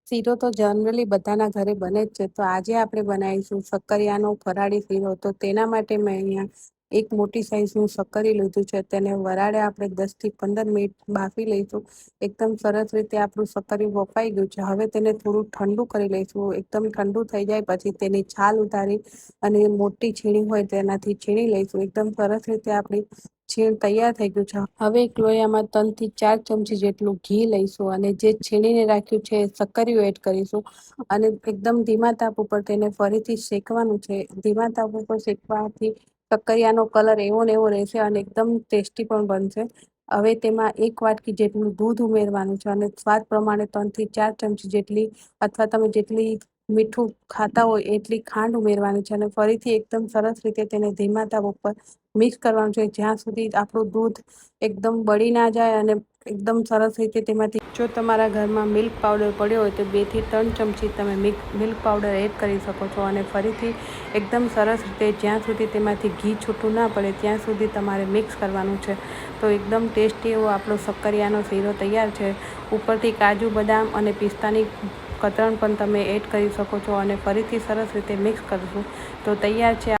શીરો તો જનરલી બધાના ઘરે બને જ છે. તો આજે આપણે બનાવીશું શક્કરિયાનો ફરાળી શીરો. તો તેના માટે મેં અહીંયા એક મોટી સાઈઝનું શક્કરી લીધું છે. તેને વરાળે આપણે 10 થી 15 મિનિટ બાફી લઈશું. એકદમ સરસ રીતે આપણું શક્કરી બફાઈ ગયું છે. હવે તેને થોડું ઠંડુ કરી લઈશું. એકદમ ઠંડુ થઈ જાય પછી તેની છાલ ઉતારી અને મોટી છીણી હોય તેનાથી છીણી લઈશું. એકદમ સરસ રીતે આપણી છીણ તૈયાર થઈ ગયું છે. હવે એક લોયામાં 3 થી 4 ચમચી જેટલું ઘી લઈશું અને જે છીણીને રાખ્યું છે શક્કરીઓ એડ કરીશું અને એકદમ ધીમા તાપ ઉપર તેને ફરીથી શેકવાનું છે. ધીમા તાપ ઉપર શેકવાથી શક્કરિયાનો કલર એવો ને એવો રહેશે અને એકદમ ટેસ્ટી પણ બનશે. હવે તેમાં 1 વાટકી જેટલું દૂધ ઉમેરવાનું છે અને સ્વાદ પ્રમાણે 3 થી 4 ચમચી જેટલી અથવા તમે જેટલી મીઠું ખાતા હોય એટલી ખાંડ ઉમેરવાની છે અને ફરીથી એકદમ સરસ રીતે તેને ધીમા તાપ ઉપર મિક્સ કરવાનું છે જ્યાં સુધી આપણું દૂધ એકદમ બળી ના જાય અને એકદમ સરસ રીતે તેમાંથી જો તમારા ઘરમાં મિલ્ક પાવડર પડ્યો હોય તો 2 થી 3 ચમચી તમે મિલ્ક પાવડર એડ કરી શકો છો અને ફરીથી એકદમ સરસ રીતે જ્યાં સુધી તેમાંથી ઘી છૂટું ના પડે ત્યાં સુધી તમારે મિક્સ કરવાનું છે. તો એકદમ ટેસ્ટી એવો આપણો શક્કરિયાનો શીરો તૈયાર છે. ઉપરથી કાજુ બદામ અને પિસ્તાની કતરણ પણ તમે એડ કરી શકો છો અને ફરીથી સરસ રીતે મિક્સ કરશું તો તૈયાર છે